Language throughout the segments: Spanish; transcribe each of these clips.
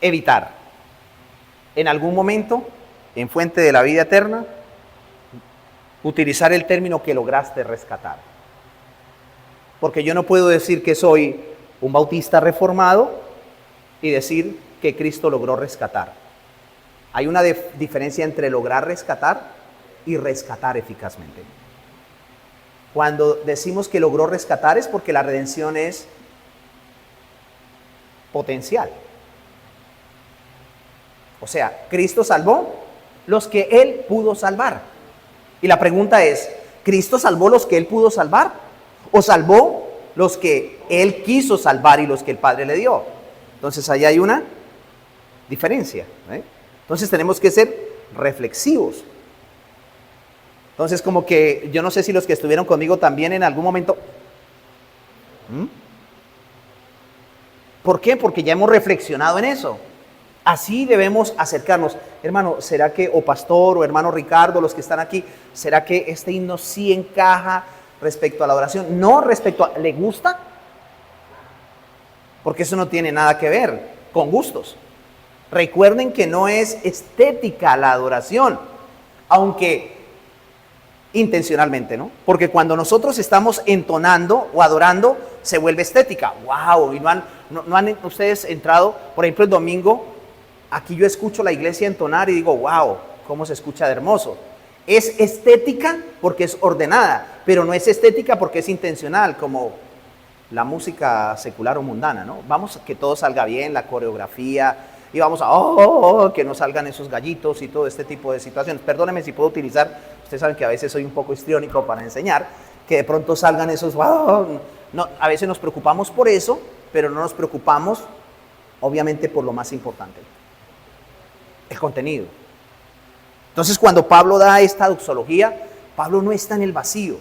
evitar en algún momento, en Fuente de la Vida Eterna, utilizar el término que lograste rescatar. Porque yo no puedo decir que soy un bautista reformado y decir que Cristo logró rescatar. Hay una diferencia entre lograr rescatar y rescatar eficazmente. Cuando decimos que logró rescatar es porque la redención es potencial. O sea, Cristo salvó los que Él pudo salvar. Y la pregunta es, ¿Cristo salvó los que Él pudo salvar? ¿O salvó los que Él quiso salvar y los que el Padre le dio? Entonces ahí hay una diferencia, ¿eh? Entonces tenemos que ser reflexivos. Entonces como que yo no sé si los que estuvieron conmigo también en algún momento... ¿Por qué? Porque ya hemos reflexionado en eso. Así debemos acercarnos. Hermano, ¿será que, o pastor, o hermano Ricardo, los que están aquí, ¿será que este himno sí encaja respecto a la adoración? No respecto a, ¿le gusta? Porque eso no tiene nada que ver con gustos. Recuerden que no es estética la adoración, aunque intencionalmente, ¿no? Porque cuando nosotros estamos entonando o adorando, se vuelve estética. ¡Wow! Y no han ustedes entrado, por ejemplo, el domingo, aquí yo escucho la iglesia entonar y digo, ¡wow! ¿Cómo se escucha de hermoso? Es estética porque es ordenada, pero no es estética porque es intencional, como la música secular o mundana, ¿no? Vamos a que todo salga bien, la coreografía, y vamos a que no salgan esos gallitos y todo este tipo de situaciones. Perdónenme si puedo utilizar, ustedes saben que a veces soy un poco histriónico para enseñar, que de pronto salgan esos, no, a veces nos preocupamos por eso, pero no nos preocupamos obviamente por lo más importante, el contenido. Entonces cuando Pablo da esta doxología, Pablo no está en el vacío,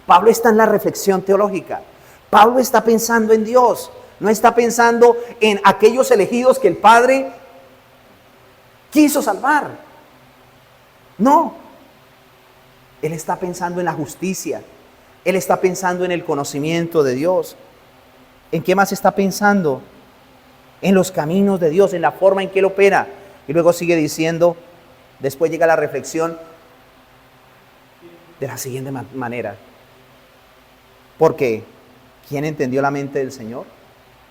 Pablo está en la reflexión teológica, Pablo está pensando en Dios. No está pensando en aquellos elegidos que el Padre quiso salvar. No. Él está pensando en la justicia. Él está pensando en el conocimiento de Dios. ¿En qué más está pensando? En los caminos de Dios, en la forma en que Él opera. Y luego sigue diciendo, después llega la reflexión de la siguiente manera. Porque, ¿quién entendió la mente del Señor?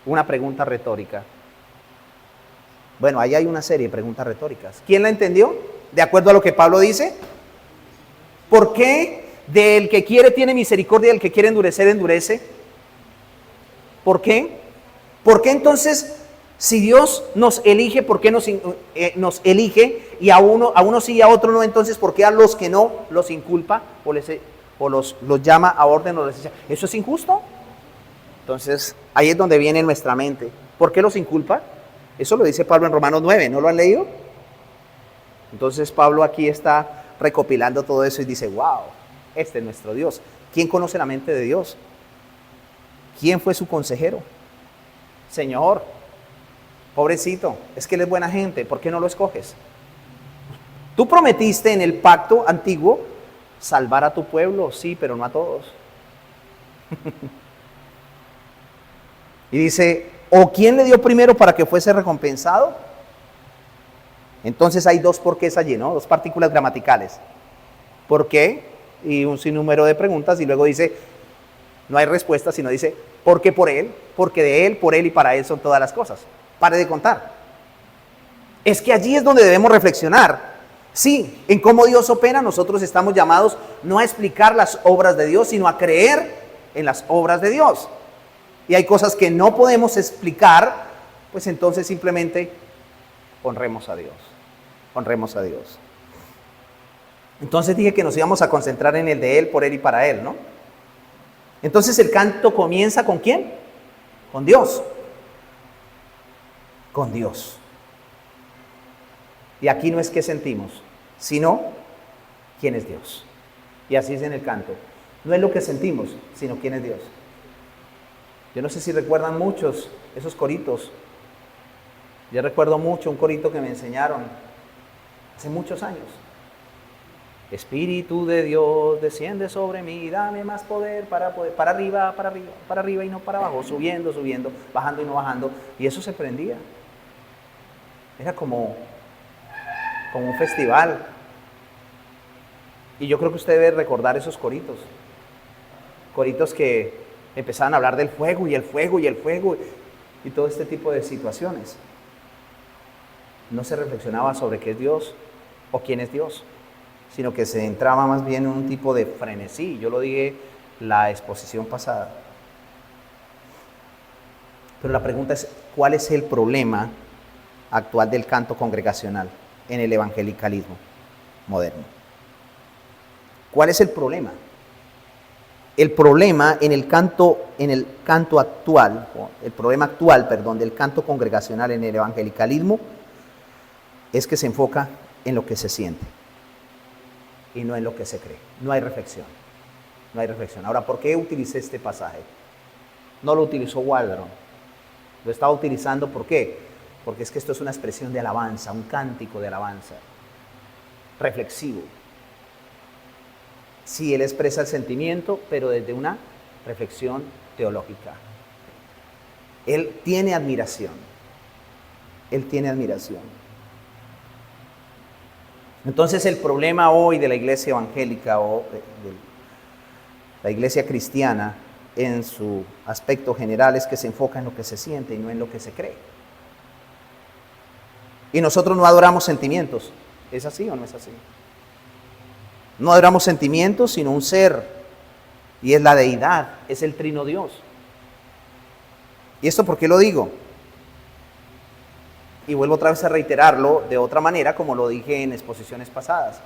Una pregunta retórica. Bueno, ahí hay una serie de preguntas retóricas. ¿Quién la entendió? De acuerdo a lo que Pablo dice. ¿Por qué del que quiere tiene misericordia y del que quiere endurecer, endurece? ¿Por qué? ¿Por qué entonces, si Dios nos elige, por qué nos elige y a uno sí y a otro no? Entonces, ¿por qué a los que no los inculpa o los llama a orden o les dice? ¿Eso es injusto? Entonces, ahí es donde viene nuestra mente. ¿Por qué los inculpa? Eso lo dice Pablo en Romanos 9, ¿no lo han leído? Entonces, Pablo aquí está recopilando todo eso y dice, wow, este es nuestro Dios. ¿Quién conoce la mente de Dios? ¿Quién fue su consejero? Señor, pobrecito, es que él es buena gente, ¿por qué no lo escoges? Tú prometiste en el pacto antiguo salvar a tu pueblo, sí, pero no a todos. Y dice, ¿o quién le dio primero para que fuese recompensado? Entonces hay dos porqués allí, ¿no? Dos partículas gramaticales. ¿Por qué? Y un sinnúmero de preguntas y luego dice, no hay respuesta, sino dice, porque por él, porque de él, por él y para él son todas las cosas. Pare de contar. Es que allí es donde debemos reflexionar. Sí, en cómo Dios opera, nosotros estamos llamados no a explicar las obras de Dios, sino a creer en las obras de Dios. Y hay cosas que no podemos explicar, pues entonces simplemente honremos a Dios. Honremos a Dios. Entonces dije que nos íbamos a concentrar en el de Él, por Él y para Él, ¿no? Entonces el canto comienza ¿con quién? Con Dios. Con Dios. Y aquí no es qué sentimos, sino quién es Dios. Y así es en el canto. No es lo que sentimos, sino quién es Dios. Yo no sé si recuerdan muchos esos coritos. Yo recuerdo mucho un corito que me enseñaron hace muchos años. Espíritu de Dios, desciende sobre mí, dame más poder para arriba, y no para abajo, subiendo, bajando y no bajando. Y eso se prendía. Era como un festival. Y yo creo que usted debe recordar esos coritos. Coritos que empezaban a hablar del fuego y el fuego y el fuego y todo este tipo de situaciones. No se reflexionaba sobre qué es Dios o quién es Dios, sino que se entraba más bien en un tipo de frenesí. Yo lo dije la exposición pasada. Pero la pregunta es, ¿cuál es el problema actual del canto congregacional en el evangelicalismo moderno? ¿Cuál es el problema? El problema en el canto actual, el problema actual, perdón, del canto congregacional en el evangelicalismo es que se enfoca en lo que se siente y no en lo que se cree. No hay reflexión. No hay reflexión. Ahora, ¿por qué utilicé este pasaje? No lo utilizó Waldron. Lo estaba utilizando, ¿por qué? Porque es que esto es una expresión de alabanza, un cántico de alabanza, reflexivo. Sí, él expresa el sentimiento, pero desde una reflexión teológica. Él tiene admiración. Él tiene admiración. Entonces el problema hoy de la iglesia evangélica o de la iglesia cristiana en su aspecto general es que se enfoca en lo que se siente y no en lo que se cree. Y nosotros no adoramos sentimientos. ¿Es así o no es así? No adoramos sentimientos, sino un ser. Y es la deidad, es el trino Dios. ¿Y esto por qué lo digo? Y vuelvo otra vez a reiterarlo de otra manera, como lo dije en exposiciones pasadas.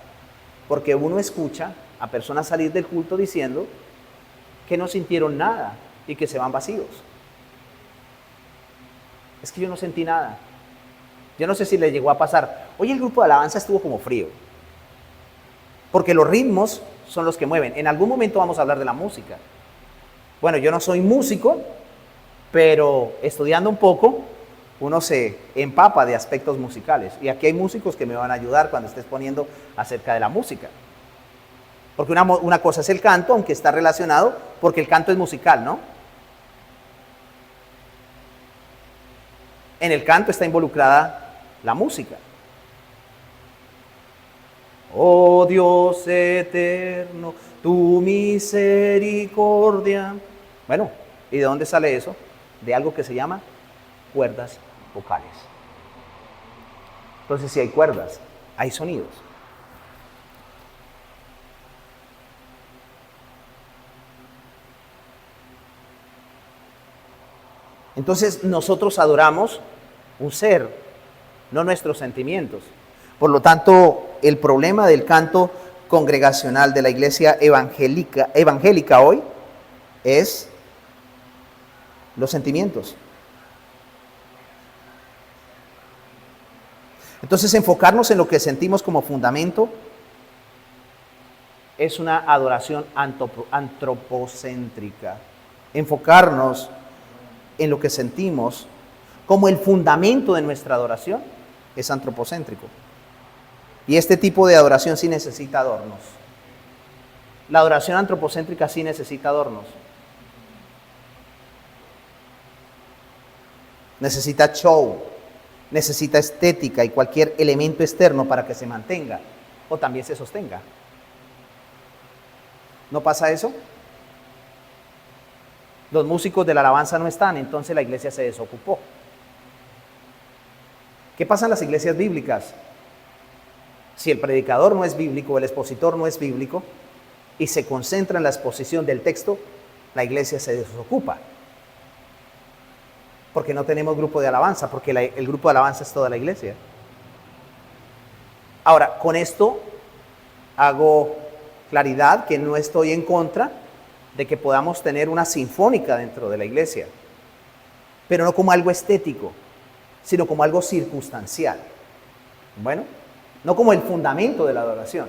Porque uno escucha a personas salir del culto diciendo que no sintieron nada y que se van vacíos. Es que yo no sentí nada. Yo no sé si le llegó a pasar. Hoy el grupo de alabanza estuvo como frío. Porque los ritmos son los que mueven. En algún momento vamos a hablar de la música. Bueno, yo no soy músico, pero estudiando un poco, uno se empapa de aspectos musicales. Y aquí hay músicos que me van a ayudar cuando estés poniendo acerca de la música. Porque una cosa es el canto, aunque está relacionado, porque el canto es musical, ¿no? En el canto está involucrada la música. Oh Dios eterno, tu misericordia. Bueno, ¿y de dónde sale eso? De algo que se llama cuerdas vocales. Entonces, si hay cuerdas, hay sonidos. Entonces, nosotros adoramos un ser, no nuestros sentimientos. Por lo tanto, el problema del canto congregacional de la iglesia evangélica hoy es los sentimientos. Entonces, enfocarnos en lo que sentimos como fundamento es una adoración antropocéntrica. Enfocarnos en lo que sentimos como el fundamento de nuestra adoración es antropocéntrico. Y este tipo de adoración sí necesita adornos. La adoración antropocéntrica sí necesita adornos. Necesita show, necesita estética y cualquier elemento externo para que se mantenga o también se sostenga. ¿No pasa eso? Los músicos de la alabanza no están, entonces la iglesia se desocupó. ¿Qué pasa en las iglesias bíblicas? Si el predicador no es bíblico, el expositor no es bíblico y se concentra en la exposición del texto, la iglesia se desocupa. Porque no tenemos grupo de alabanza, porque el grupo de alabanza es toda la iglesia. Ahora, con esto hago claridad que no estoy en contra de que podamos tener una sinfónica dentro de la iglesia, pero no como algo estético, sino como algo circunstancial. Bueno, no como el fundamento de la adoración.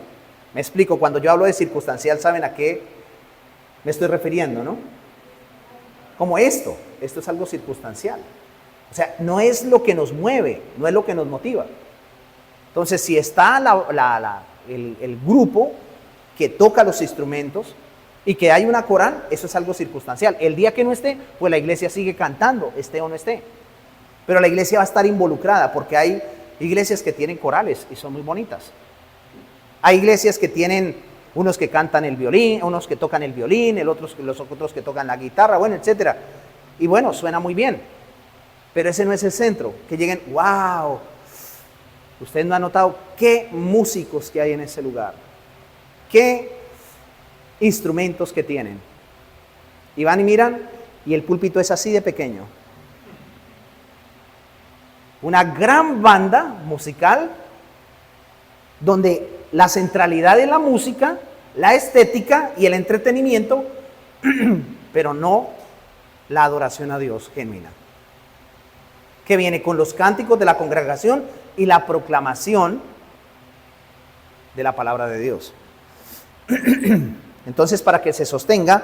Me explico, cuando yo hablo de circunstancial, ¿saben a qué me estoy refiriendo, no? Como esto es algo circunstancial. O sea, no es lo que nos mueve, no es lo que nos motiva. Entonces, si está el grupo que toca los instrumentos y que hay una coral, eso es algo circunstancial. El día que no esté, pues la iglesia sigue cantando, esté o no esté. Pero la iglesia va a estar involucrada porque hay iglesias que tienen corales y son muy bonitas. Hay iglesias que tienen unos que cantan el violín, unos que tocan el violín, los otros que tocan la guitarra, bueno, etcétera. Y bueno, suena muy bien. Pero ese no es el centro. Que lleguen, wow. Ustedes no han notado qué músicos que hay en ese lugar. Qué instrumentos que tienen. Y van y miran y el púlpito es así de pequeño. Una gran banda musical donde la centralidad es la música, la estética y el entretenimiento, pero no la adoración a Dios genuina, que viene con los cánticos de la congregación y la proclamación de la palabra de Dios. Entonces, para que se sostenga,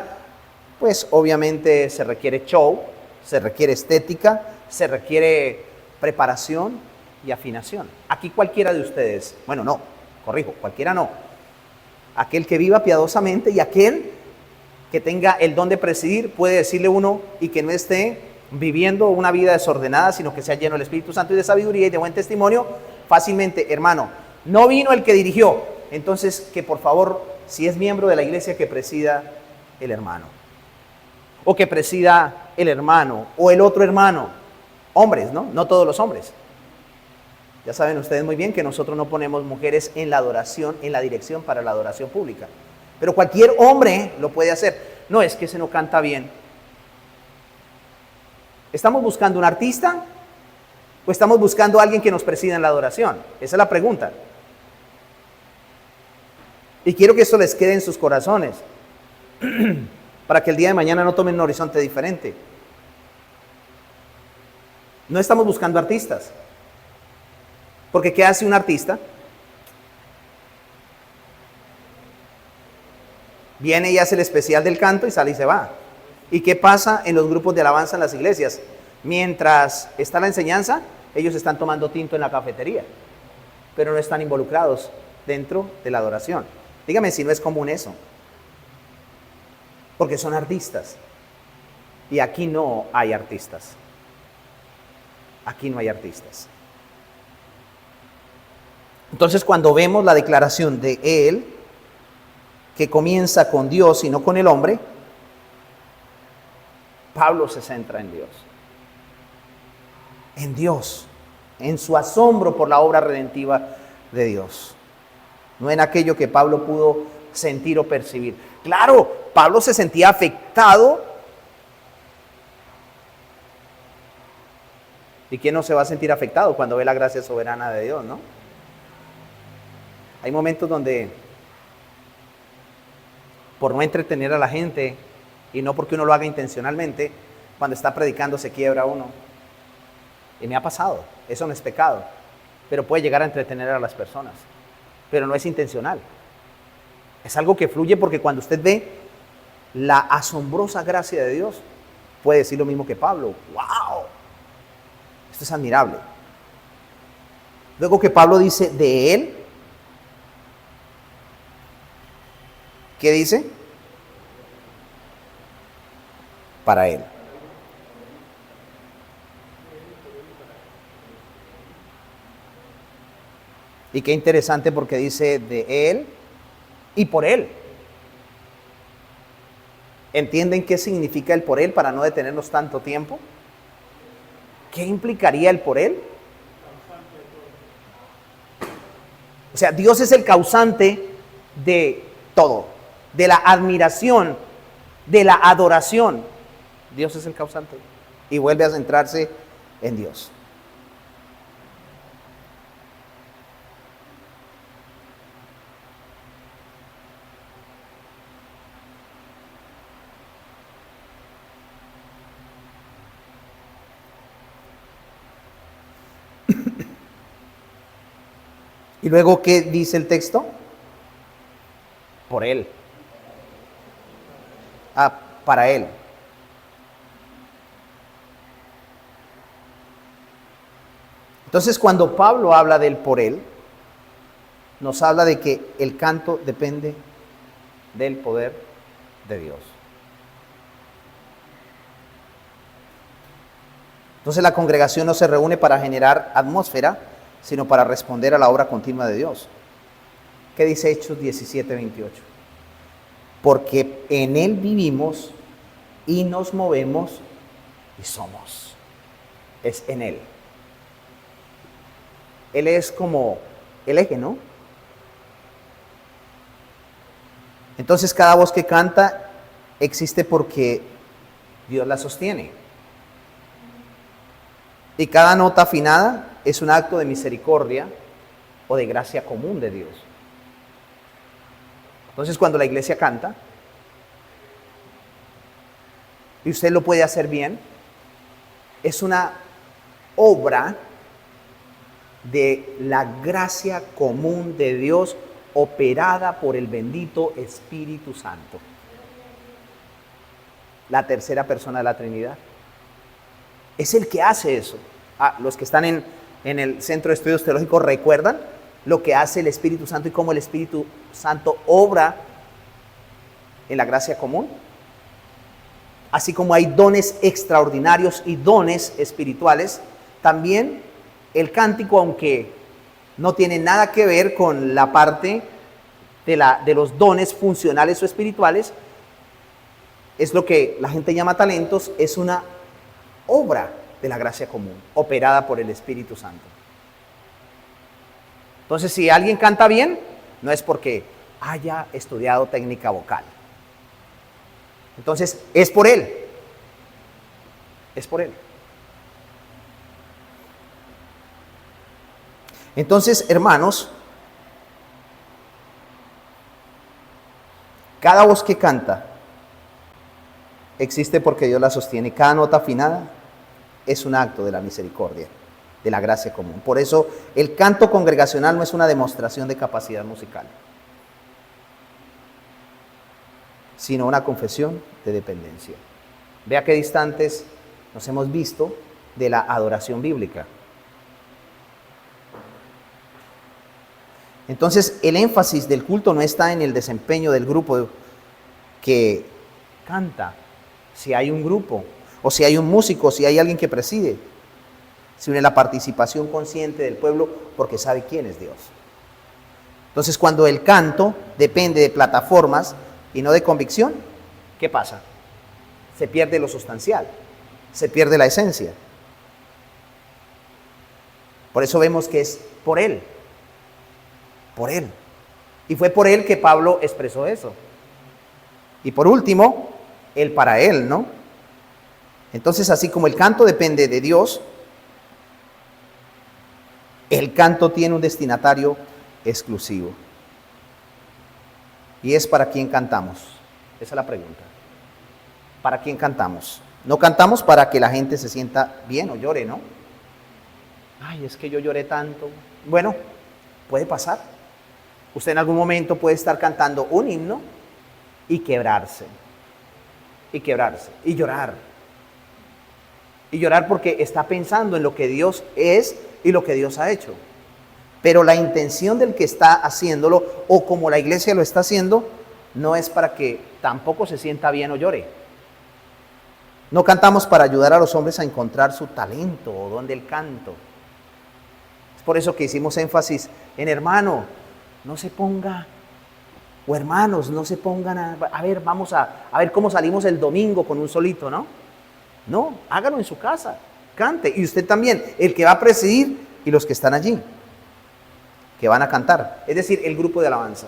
pues obviamente se requiere show, se requiere estética, se requiere preparación y afinación. Aquí cualquiera de ustedes, bueno, no, corrijo, cualquiera no. Aquel que viva piadosamente y aquel que tenga el don de presidir, puede decirle uno y que no esté viviendo una vida desordenada, sino que sea lleno del Espíritu Santo y de sabiduría y de buen testimonio, fácilmente, hermano, no vino el que dirigió, entonces que por favor, si es miembro de la iglesia, que presida el hermano, o que presida el hermano, o el otro hermano, hombres, ¿no? No todos los hombres. Ya saben ustedes muy bien que nosotros no ponemos mujeres en la adoración, en la dirección para la adoración pública. Pero cualquier hombre lo puede hacer. No, es que ese no canta bien. ¿Estamos buscando un artista? ¿O estamos buscando a alguien que nos presida en la adoración? Esa es la pregunta. Y quiero que esto les quede en sus corazones, para que el día de mañana no tomen un horizonte diferente. No estamos buscando artistas. Porque ¿qué hace un artista? Viene y hace el especial del canto y sale y se va. ¿Y qué pasa en los grupos de alabanza en las iglesias? Mientras está la enseñanza, ellos están tomando tinto en la cafetería, pero no están involucrados dentro de la adoración. Dígame si no es común eso. Porque son artistas. Y aquí no hay artistas. Aquí no hay artistas. Entonces, cuando vemos la declaración de él, que comienza con Dios y no con el hombre, Pablo se centra en Dios. En Dios, en su asombro por la obra redentiva de Dios. No en aquello que Pablo pudo sentir o percibir. Claro, Pablo se sentía afectado. ¿Y quién no se va a sentir afectado cuando ve la gracia soberana de Dios, no? Hay momentos donde, por no entretener a la gente, y no porque uno lo haga intencionalmente, cuando está predicando se quiebra uno. Y me ha pasado, eso no es pecado, pero puede llegar a entretener a las personas, pero no es intencional. Es algo que fluye porque cuando usted ve la asombrosa gracia de Dios, puede decir lo mismo que Pablo. ¡Wow! Esto es admirable. Luego que Pablo dice de él, ¿qué dice? Para él. Y qué interesante porque dice de él y por él. ¿Entienden qué significa el por él para no detenernos tanto tiempo? ¿Qué implicaría el por él? O sea, Dios es el causante de todo, de la admiración, de la adoración. Dios es el causante. Y vuelve a centrarse en Dios. Y luego, ¿qué dice el texto? Por él. Para él. Entonces, cuando Pablo habla del por él, nos habla de que el canto depende del poder de Dios. Entonces, la congregación no se reúne para generar atmósfera, sino para responder a la obra continua de Dios. ¿Qué dice Hechos 17:28? Porque en Él vivimos y nos movemos y somos. Es en Él. Él es como el eje, ¿no? Entonces cada voz que canta existe porque Dios la sostiene. Y cada nota afinada es un acto de misericordia o de gracia común de Dios. Entonces cuando la iglesia canta, y usted lo puede hacer bien, es una obra de la gracia común de Dios operada por el bendito Espíritu Santo. La tercera persona de la Trinidad. Es el que hace eso. Los que están en el Centro de Estudios Teológicos recuerdan lo que hace el Espíritu Santo y cómo el Espíritu Santo obra en la gracia común. Así como hay dones extraordinarios y dones espirituales, también el cántico, aunque no tiene nada que ver con la parte de los dones funcionales o espirituales, es lo que la gente llama talentos, es una obra de la gracia común, operada por el Espíritu Santo. Entonces, si alguien canta bien, no es porque haya estudiado técnica vocal. Entonces, es por Él. Es por Él. Entonces, hermanos, cada voz que canta existe porque Dios la sostiene. Cada nota afinada es un acto de la misericordia, de la gracia común. Por eso, el canto congregacional no es una demostración de capacidad musical, sino una confesión de dependencia. Vea qué distantes nos hemos visto de la adoración bíblica. Entonces, el énfasis del culto no está en el desempeño del grupo que canta, si hay un grupo, o si hay un músico, si hay alguien que preside, sino en la participación consciente del pueblo porque sabe quién es Dios. Entonces, cuando el canto depende de plataformas y no de convicción, ¿qué pasa? Se pierde lo sustancial, se pierde la esencia. Por eso vemos que es por Él. Por Él. Y fue por Él que Pablo expresó eso. Y por último, el para Él, ¿no? Entonces, así como el canto depende de Dios, el canto tiene un destinatario exclusivo. Y es para quién cantamos. Esa es la pregunta. ¿Para quién cantamos? No cantamos para que la gente se sienta bien o llore, ¿no? Ay, es que yo lloré tanto. Bueno, puede pasar. Usted en algún momento puede estar cantando un himno y quebrarse. Y quebrarse. Y llorar. Y llorar porque está pensando en lo que Dios es y lo que Dios ha hecho. Pero la intención del que está haciéndolo, o como la iglesia lo está haciendo, no es para que tampoco se sienta bien o llore. No cantamos para ayudar a los hombres a encontrar su talento o don del canto. Es por eso que hicimos énfasis en hermano, no se ponga, o hermanos, no se pongan a ver, vamos a ver cómo salimos el domingo con un solito, ¿no? No, hágalo en su casa, cante. Y usted también, el que va a presidir y los que están allí, que van a cantar. Es decir, el grupo de alabanza.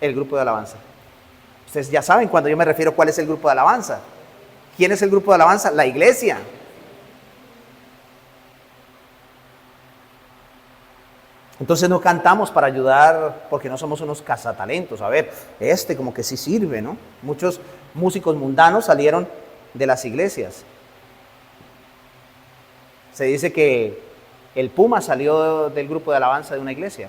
El grupo de alabanza. Ustedes ya saben cuando yo me refiero cuál es el grupo de alabanza. ¿Quién es el grupo de alabanza? La iglesia. Entonces no cantamos para ayudar porque no somos unos cazatalentos. A ver, como que sí sirve, ¿no? Muchos músicos mundanos salieron de las iglesias. Se dice que el Puma salió del grupo de alabanza de una iglesia.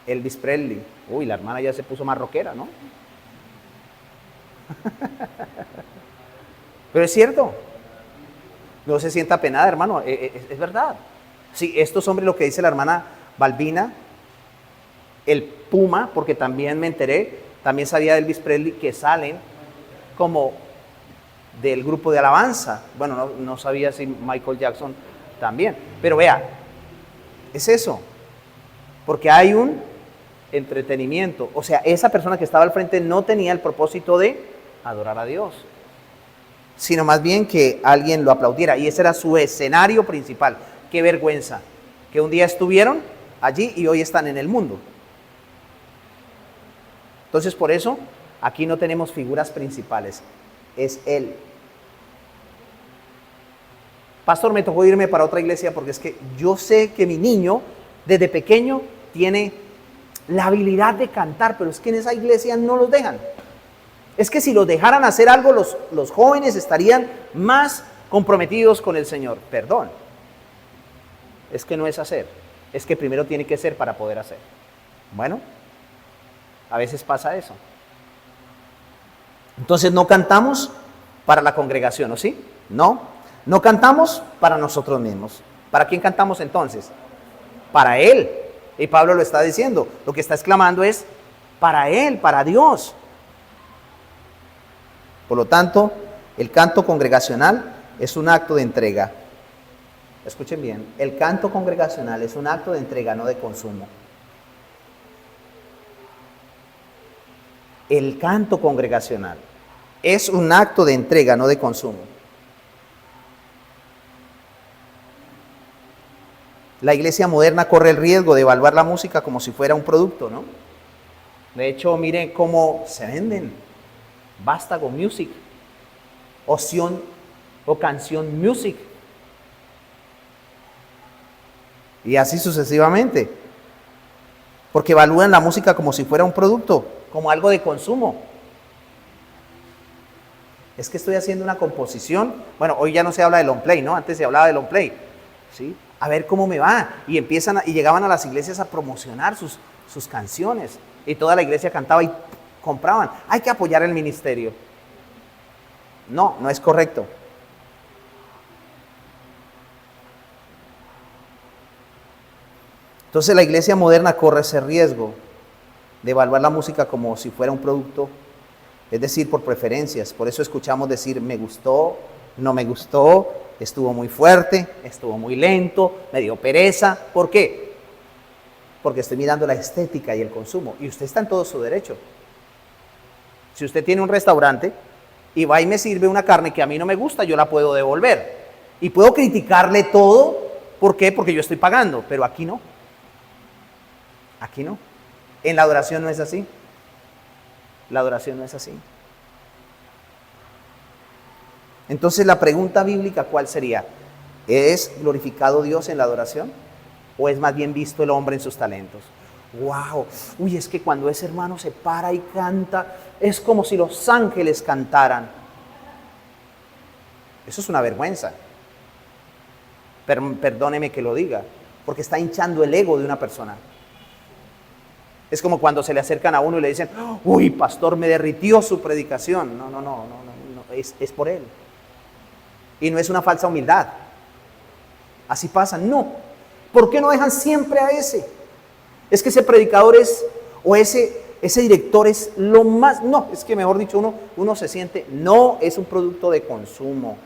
Elvis Presley. Uy, la hermana ya se puso más rockera, ¿no? Pero es cierto. No se sienta penada, hermano. Es verdad. Sí, estos hombres, lo que dice la hermana Balbina, el Puma, porque también me enteré, también sabía de Elvis Presley, que salen como del grupo de alabanza. Bueno, no sabía si Michael Jackson también. Pero vea, es eso. Porque hay un entretenimiento. O sea, esa persona que estaba al frente no tenía el propósito de adorar a Dios, sino más bien que alguien lo aplaudiera. Y ese era su escenario principal. Qué vergüenza que un día estuvieron allí y hoy están en el mundo. Entonces, por eso, aquí no tenemos figuras principales. Es Él. Pastor, me tocó irme para otra iglesia porque es que yo sé que mi niño, desde pequeño, tiene la habilidad de cantar, pero es que en esa iglesia no los dejan. Es que si los dejaran hacer algo, los jóvenes estarían más comprometidos con el Señor. Perdón. Es que no es hacer. Es que primero tiene que ser para poder hacer. Bueno, a veces pasa eso. Entonces no cantamos para la congregación, ¿o sí? No cantamos para nosotros mismos. ¿Para quién cantamos entonces? Para Él. Y Pablo lo está diciendo. Lo que está exclamando es para Él, para Dios. Por lo tanto, el canto congregacional es un acto de entrega. Escuchen bien, el canto congregacional es un acto de entrega, no de consumo. El canto congregacional es un acto de entrega, no de consumo. La iglesia moderna corre el riesgo de evaluar la música como si fuera un producto, ¿no? De hecho, miren cómo se venden. Vástago Music, Oción o Canción Music. Y así sucesivamente. Porque evalúan la música como si fuera un producto, como algo de consumo. Es que estoy haciendo una composición. Bueno, hoy ya no se habla de long play, ¿no? Antes se hablaba de long play. ¿Sí? A ver cómo me va. Y llegaban a las iglesias a promocionar sus canciones. Y toda la iglesia cantaba y compraban. Hay que apoyar el ministerio. No es correcto. Entonces la iglesia moderna corre ese riesgo de evaluar la música como si fuera un producto, es decir, por preferencias. Por eso escuchamos decir, me gustó, no me gustó, estuvo muy fuerte, estuvo muy lento, me dio pereza. ¿Por qué? Porque estoy mirando la estética y el consumo. Y usted está en todo su derecho. Si usted tiene un restaurante y va y me sirve una carne que a mí no me gusta, yo la puedo devolver. Y puedo criticarle todo. ¿Por qué? Porque yo estoy pagando. Pero aquí no. Aquí no. En la adoración no es así. La adoración no es así. Entonces la pregunta bíblica, ¿cuál sería? ¿Es glorificado Dios en la adoración? ¿O es más bien visto el hombre en sus talentos? ¡Wow! Uy, es que cuando ese hermano se para y canta, es como si los ángeles cantaran. Eso es una vergüenza. Perdóneme que lo diga, porque está hinchando el ego de una persona. Es como cuando se le acercan a uno y le dicen, uy, pastor, me derritió su predicación. No, es por él. Y no es una falsa humildad. Así pasa, no. ¿Por qué no dejan siempre a ese? Es que ese predicador o ese director es lo más, no, es que mejor dicho uno se siente, no es un producto de consumo.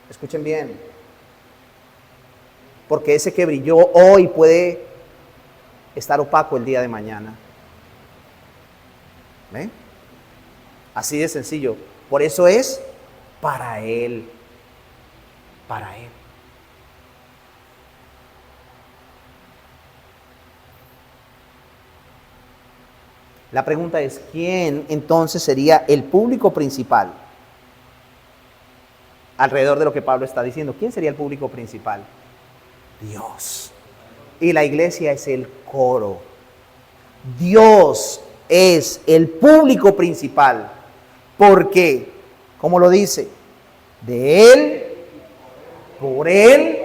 Escuchen bien. Porque ese que brilló hoy puede estar opaco el día de mañana. ¿Ven? Así de sencillo. Por eso es para Él. Para Él. La pregunta es, ¿quién entonces sería el público principal? Alrededor de lo que Pablo está diciendo, ¿quién sería el público principal? Dios. Y la iglesia es el coro. Dios es el público principal. Porque, como lo dice, de Él, por Él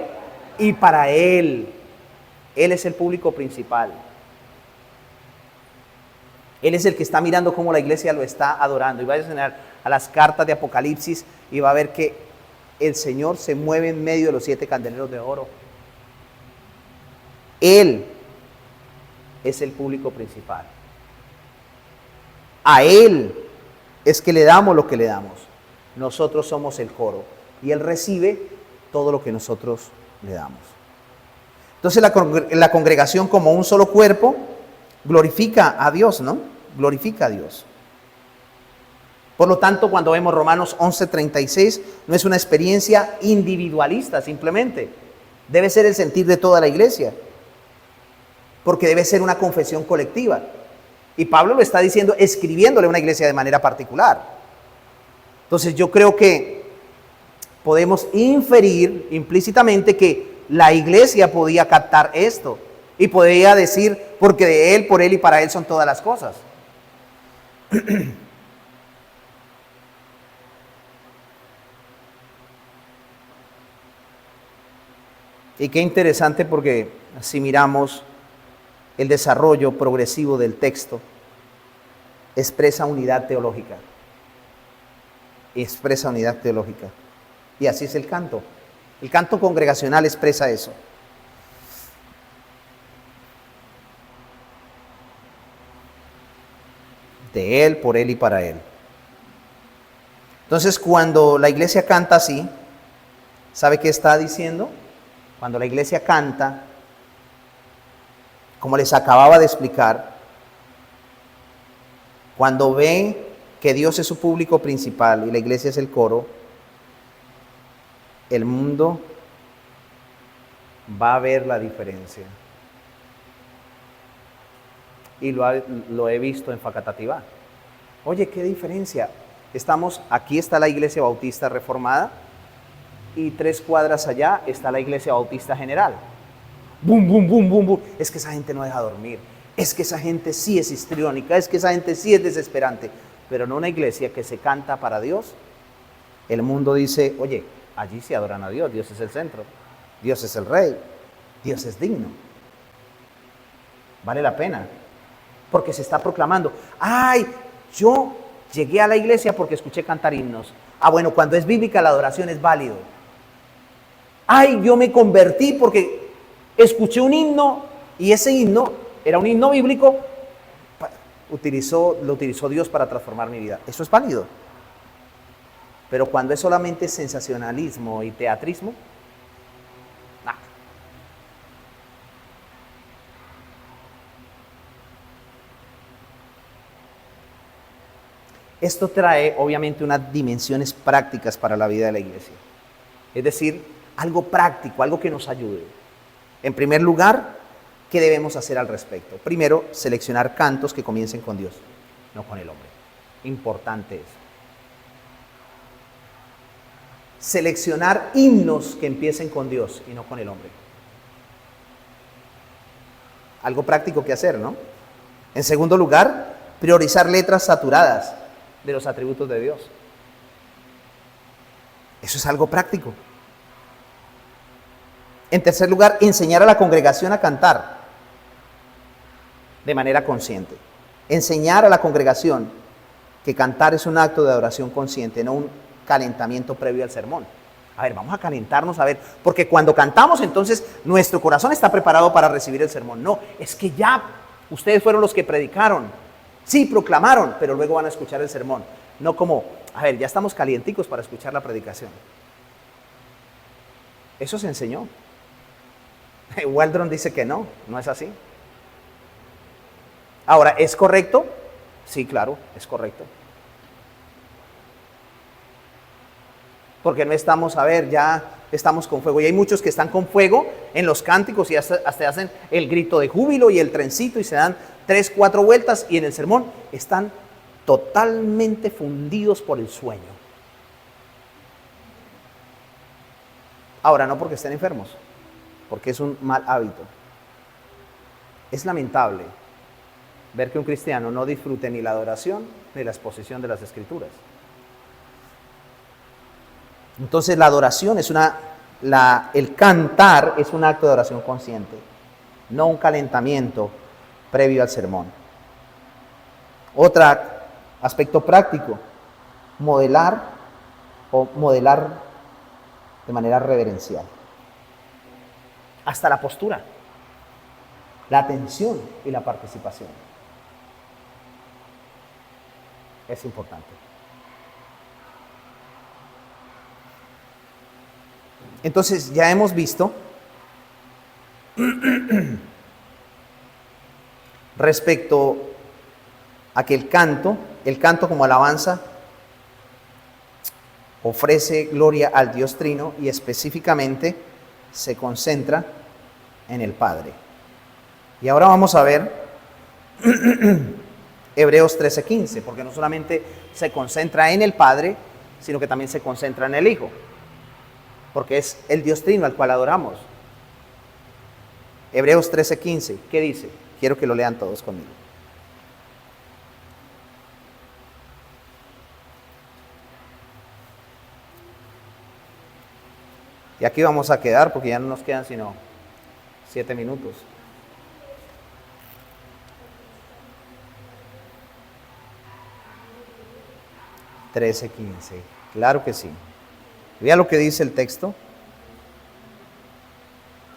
y para Él. Él es el público principal. Él es el que está mirando cómo la iglesia lo está adorando. Y vaya a las cartas de Apocalipsis y va a ver que el Señor se mueve en medio de los 7 candeleros de oro. Él es el público principal. A Él es que le damos lo que le damos. nosotros somos el coro y Él recibe todo lo que nosotros le damos. Entonces la congregación como un solo cuerpo glorifica a Dios, ¿no? Glorifica a Dios. Por lo tanto, cuando vemos Romanos 11:36, no es una experiencia individualista simplemente. Debe ser el sentir de toda la iglesia, porque debe ser una confesión colectiva. Y Pablo lo está diciendo escribiéndole a una iglesia de manera particular. Entonces yo creo que podemos inferir implícitamente que la iglesia podía captar esto y podía decir, porque de Él, por Él y para Él son todas las cosas. Y qué interesante, porque si miramos el desarrollo progresivo del texto, expresa unidad teológica. Expresa unidad teológica. Y así es el canto. El canto congregacional expresa eso. De Él, por Él y para Él. Entonces, cuando la iglesia canta así, ¿sabe qué está diciendo? Cuando la iglesia canta, como les acababa de explicar, cuando ve que Dios es su público principal y la iglesia es el coro, el mundo va a ver la diferencia. Y lo he visto en Facatativá. Oye, ¿qué diferencia? Aquí está la iglesia bautista reformada y 3 cuadras allá está la iglesia bautista general. Bum, bum, bum, bum, bum. Es que esa gente no deja dormir. Es que esa gente sí es histriónica. Es que esa gente sí es desesperante. Pero no una iglesia que se canta para Dios. El mundo dice, oye, allí se adoran a Dios. Dios es el centro. Dios es el rey. Dios es digno. Vale la pena. Porque se está proclamando. Ay, yo llegué a la iglesia porque escuché cantar himnos. Ah, bueno, cuando es bíblica la adoración es válido. Ay, yo me convertí porque escuché un himno y ese himno era un himno bíblico. Lo utilizó Dios para transformar mi vida. Eso es válido. Pero cuando es solamente sensacionalismo y teatrismo, nah. Esto trae obviamente unas dimensiones prácticas para la vida de la iglesia. Es decir, algo práctico, algo que nos ayude. En primer lugar, ¿qué debemos hacer al respecto? Primero, seleccionar cantos que comiencen con Dios, no con el hombre. Importante eso. Seleccionar himnos que empiecen con Dios y no con el hombre. Algo práctico que hacer, ¿no? En segundo lugar, priorizar letras saturadas de los atributos de Dios. Eso es algo práctico. En tercer lugar, enseñar a la congregación a cantar de manera consciente. Enseñar a la congregación que cantar es un acto de adoración consciente, no un calentamiento previo al sermón. A ver, vamos a calentarnos, a ver, porque cuando cantamos entonces nuestro corazón está preparado para recibir el sermón. No, es que ya ustedes fueron los que predicaron. Sí, proclamaron, pero luego van a escuchar el sermón. No como, a ver, ya estamos calienticos para escuchar la predicación. Eso se enseñó. Waldron dice que no es así. Ahora, ¿es correcto? Sí, claro, es correcto. Porque no estamos, a ver, ya estamos con fuego. Y hay muchos que están con fuego en los cánticos y hasta hacen el grito de júbilo y el trencito y se dan 3, 4 vueltas y en el sermón están totalmente fundidos por el sueño. Ahora, no porque estén enfermos, porque es un mal hábito. Es lamentable ver que un cristiano no disfrute ni la adoración ni la exposición de las Escrituras. Entonces la adoración es el cantar es un acto de adoración consciente, no un calentamiento previo al sermón. Otro aspecto práctico, modelar de manera reverencial. Hasta la postura, la atención y la participación. Es importante. Entonces ya hemos visto respecto a que el canto como alabanza ofrece gloria al Dios Trino y específicamente se concentra en el Padre. Y ahora vamos a ver Hebreos 13:15, porque no solamente se concentra en el Padre, sino que también se concentra en el Hijo, porque es el Dios Trino al cual adoramos. Hebreos 13:15, ¿qué dice? Quiero que lo lean todos conmigo. Y aquí vamos a quedar porque ya no nos quedan sino 7 minutos. (13:15) Claro que sí. Vea lo que dice el texto.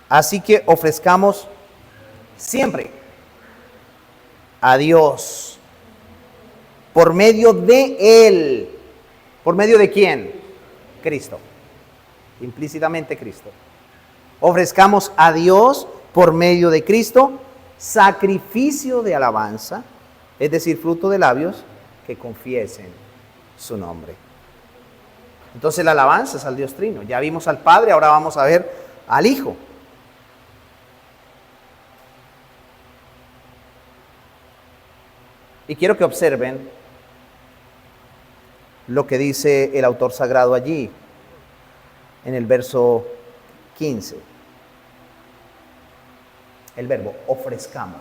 Así que ofrezcamos siempre a Dios por medio de Él. ¿Por medio de quién? Cristo. Implícitamente Cristo. Ofrezcamos a Dios por medio de Cristo sacrificio de alabanza, es decir, fruto de labios que confiesen su nombre. Entonces la alabanza es al Dios Trino. Ya vimos al Padre, ahora vamos a ver al Hijo. Y quiero que observen lo que dice el autor sagrado allí, en el verso 15. El verbo ofrezcamos.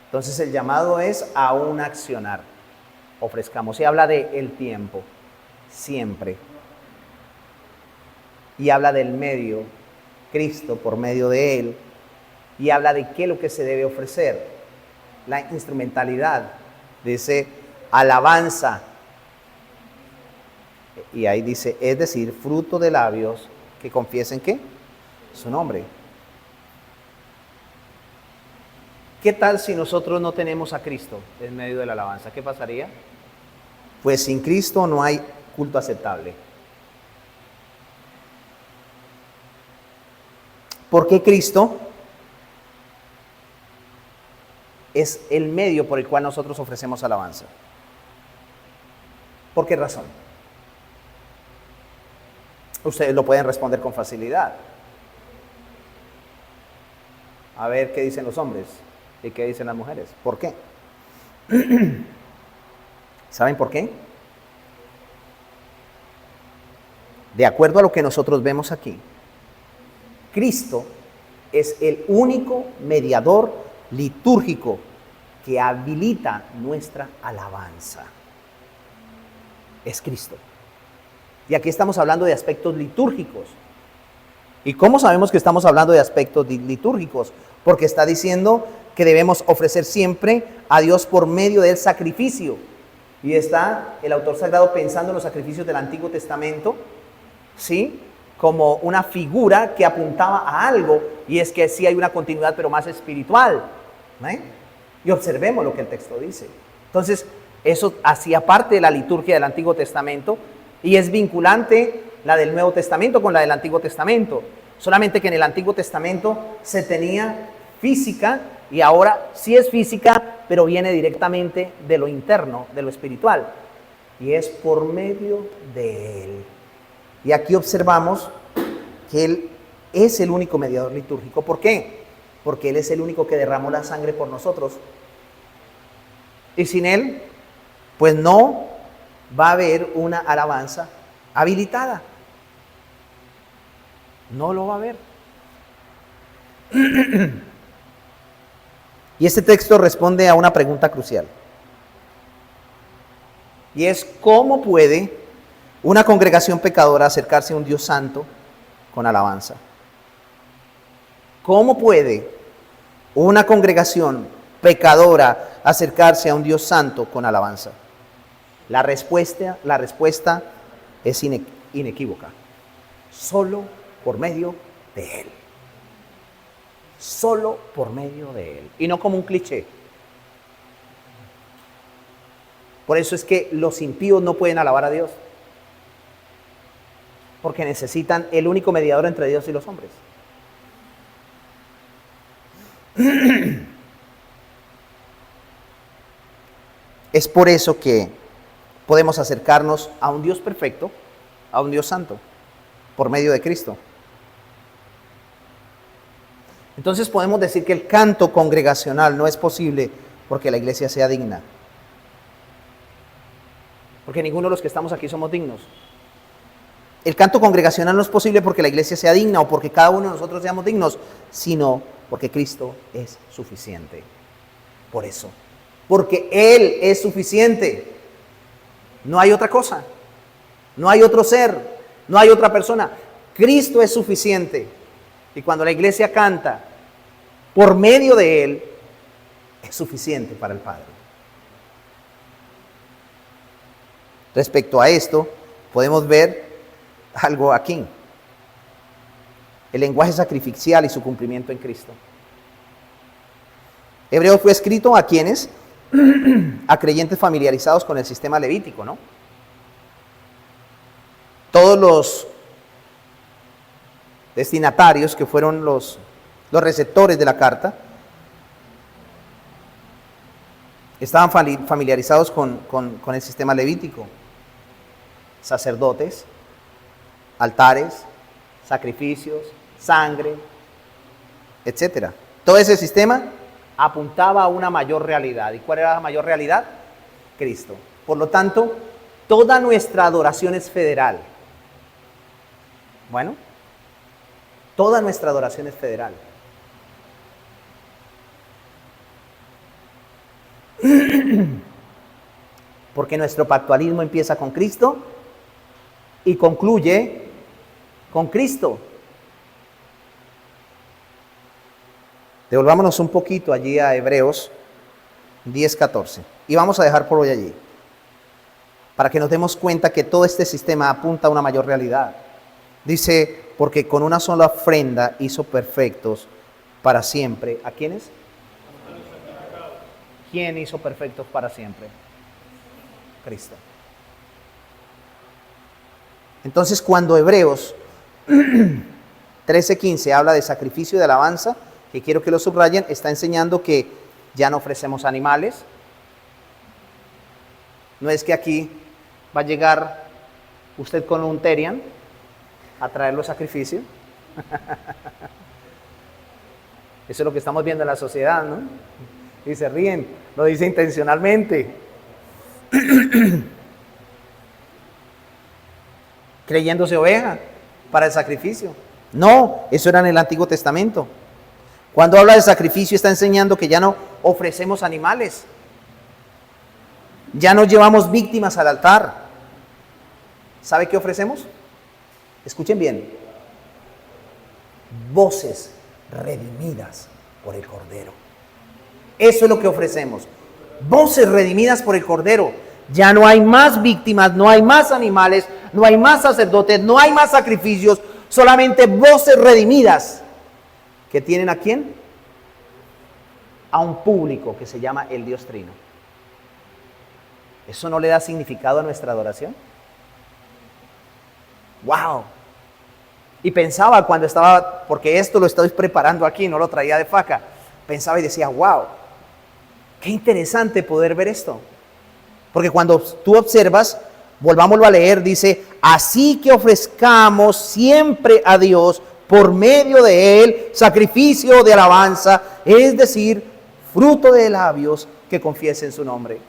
Entonces el llamado es a un accionar. Ofrezcamos. Y habla de el tiempo, siempre. Y habla del medio, Cristo por medio de Él. Y habla de qué es lo que se debe ofrecer. La instrumentalidad. Dice alabanza. Y ahí dice, es decir, fruto de labios que confiesen ¿qué? Su nombre. ¿Qué tal si nosotros no tenemos a Cristo en medio de la alabanza? ¿Qué pasaría? Pues sin Cristo no hay culto aceptable. ¿Por qué Cristo es el medio por el cual nosotros ofrecemos alabanza? ¿Por qué razón? Ustedes lo pueden responder con facilidad. A ver qué dicen los hombres y qué dicen las mujeres. ¿Por qué? ¿Saben por qué? De acuerdo a lo que nosotros vemos aquí, Cristo es el único mediador litúrgico que habilita nuestra alabanza. Es Cristo. Y aquí estamos hablando de aspectos litúrgicos. ¿Y cómo sabemos que estamos hablando de aspectos litúrgicos? Porque está diciendo que debemos ofrecer siempre a Dios por medio del sacrificio. Y está el autor sagrado pensando en los sacrificios del Antiguo Testamento, ¿sí? Como una figura que apuntaba a algo, y es que sí hay una continuidad, pero más espiritual. Y observemos lo que el texto dice. Entonces, eso hacía parte de la liturgia del Antiguo Testamento, y es vinculante la del Nuevo Testamento con la del Antiguo Testamento. Solamente que en el Antiguo Testamento se tenía física, y ahora sí es física, pero viene directamente de lo interno, de lo espiritual. Y es por medio de Él. Y aquí observamos que Él es el único mediador litúrgico. ¿Por qué? Porque Él es el único que derramó la sangre por nosotros. Y sin Él, pues no va a haber una alabanza habilitada. No lo va a haber. Y este texto responde a una pregunta crucial. Y es, ¿cómo puede una congregación pecadora acercarse a un Dios santo con alabanza? ¿Cómo puede una congregación pecadora acercarse a un Dios santo con alabanza? La respuesta es inequívoca. Solo por medio de Él. Solo por medio de Él. Y no como un cliché. Por eso es que los impíos no pueden alabar a Dios. porque necesitan el único mediador entre Dios y los hombres. Es por eso que podemos acercarnos a un Dios perfecto, a un Dios santo, por medio de Cristo. Entonces podemos decir que el canto congregacional no es posible porque la iglesia sea digna. Porque ninguno de los que estamos aquí somos dignos. El canto congregacional no es posible porque la iglesia sea digna o porque cada uno de nosotros seamos dignos, sino porque Cristo es suficiente. Por eso. Porque Él es suficiente. No hay otra cosa. No hay otro ser. No hay otra persona. Cristo es suficiente. Y cuando la iglesia canta por medio de Él, es suficiente para el Padre. Respecto a esto, podemos ver algo aquí. El lenguaje sacrificial y su cumplimiento en Cristo. Hebreo fue escrito a quienes, a creyentes familiarizados con el sistema levítico, ¿no? Todos los destinatarios que fueron los receptores de la carta estaban familiarizados con el sistema levítico. Sacerdotes, altares, sacrificios, sangre, etcétera. Todo ese sistema apuntaba a una mayor realidad. ¿Y cuál era la mayor realidad? Cristo. Por lo tanto, toda nuestra adoración es federal. Bueno, toda nuestra adoración es federal. Porque nuestro pactualismo empieza con Cristo y concluye con Cristo. Devolvámonos un poquito allí a Hebreos 10:14 y vamos a dejar por hoy allí, para que nos demos cuenta que todo este sistema apunta a una mayor realidad. Dice, porque con una sola ofrenda hizo perfectos para siempre. ¿A quiénes? ¿Quién hizo perfectos para siempre? Cristo. Entonces, cuando Hebreos 13:15 habla de sacrificio y de alabanza, que quiero que lo subrayen, está enseñando que ya no ofrecemos animales. No es que aquí va a llegar usted con un terian a traer los sacrificios. Eso es lo que estamos viendo en la sociedad, ¿no? Y se ríen, lo dice intencionalmente. Creyéndose oveja para el sacrificio. No, eso era en el Antiguo Testamento. Cuando habla de sacrificio está enseñando que ya no ofrecemos animales. Ya no llevamos víctimas al altar. ¿Sabe qué ofrecemos? Escuchen bien. Voces redimidas por el Cordero. Eso es lo que ofrecemos. Voces redimidas por el Cordero. Ya no hay más víctimas, no hay más animales, no hay más sacerdotes, no hay más sacrificios, solamente voces redimidas. ¿Que tienen a quién? A un público que se llama el Dios Trino. ¿Eso no le da significado a nuestra adoración? ¡Wow! Y pensaba cuando estaba, porque esto lo estoy preparando aquí, no lo traía de faca, pensaba y decía, ¡wow! ¡Qué interesante poder ver esto! Porque cuando tú observas, volvámoslo a leer, dice, así que ofrezcamos siempre a Dios por medio de Él sacrificio de alabanza, es decir, fruto de labios que confiesen su nombre.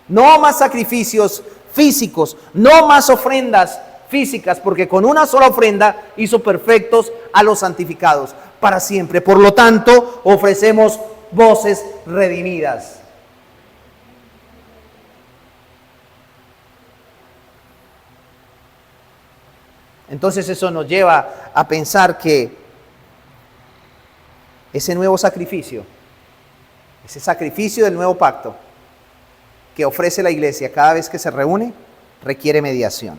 No más sacrificios físicos, no más ofrendas físicas, porque con una sola ofrenda hizo perfectos a los santificados para siempre. Por lo tanto, ofrecemos voces redimidas. Entonces eso nos lleva a pensar que ese nuevo sacrificio, ese sacrificio del nuevo pacto que ofrece la iglesia cada vez que se reúne, requiere mediación.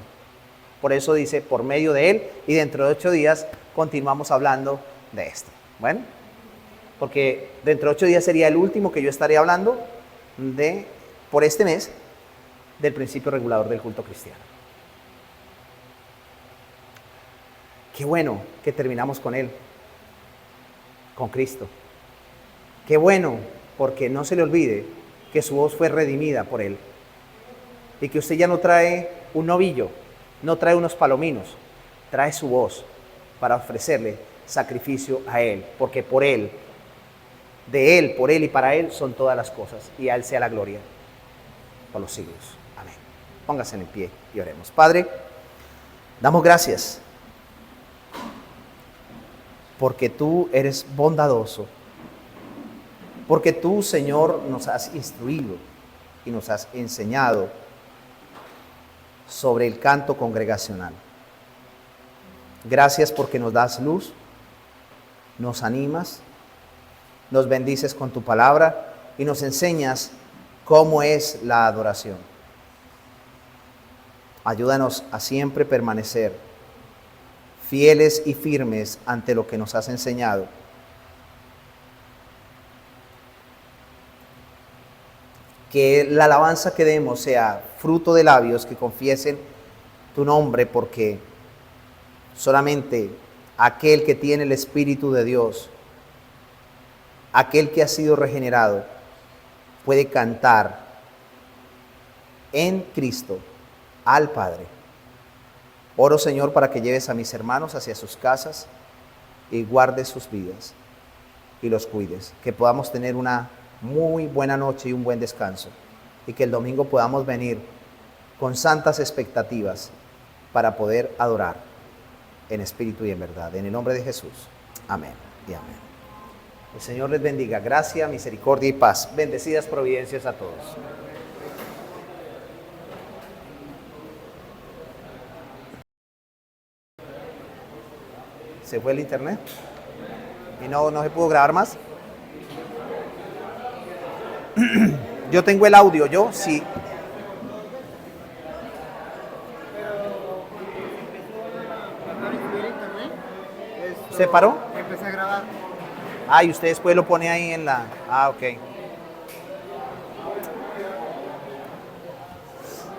Por eso dice, por medio de él, y dentro de 8 días continuamos hablando de esto. Bueno, porque dentro de 8 días sería el último que yo estaré hablando por este mes, del principio regulador del culto cristiano. Qué bueno que terminamos con Él, con Cristo. Qué bueno, porque no se le olvide que su voz fue redimida por Él. Y que usted ya no trae un novillo, no trae unos palominos, trae su voz para ofrecerle sacrificio a Él, porque por Él, de Él, por Él y para Él son todas las cosas, y a Él sea la gloria por los siglos. Amén. Póngase en el pie y oremos. Padre, damos gracias porque tú eres bondadoso, porque tú, Señor, nos has instruido y nos has enseñado sobre el canto congregacional. Gracias porque nos das luz, nos animas, nos bendices con tu palabra y nos enseñas cómo es la adoración. Ayúdanos a siempre permanecer fieles y firmes ante lo que nos has enseñado. Que la alabanza que demos sea fruto de labios que confiesen tu nombre, porque solamente aquel que tiene el Espíritu de Dios, aquel que ha sido regenerado, puede cantar en Cristo al Padre. Oro, Señor, para que lleves a mis hermanos hacia sus casas y guardes sus vidas y los cuides. Que podamos tener una muy buena noche y un buen descanso. Y que el domingo podamos venir con santas expectativas para poder adorar en espíritu y en verdad. En el nombre de Jesús. Amén y amén. El Señor les bendiga. Gracia, misericordia y paz. Bendecidas providencias a todos. ¿Se fue el internet? ¿Y no se pudo grabar más? Yo tengo el audio, yo sí. ¿Se paró? Empecé a grabar. Ah, y usted después lo pone ahí en la... Ah, ok.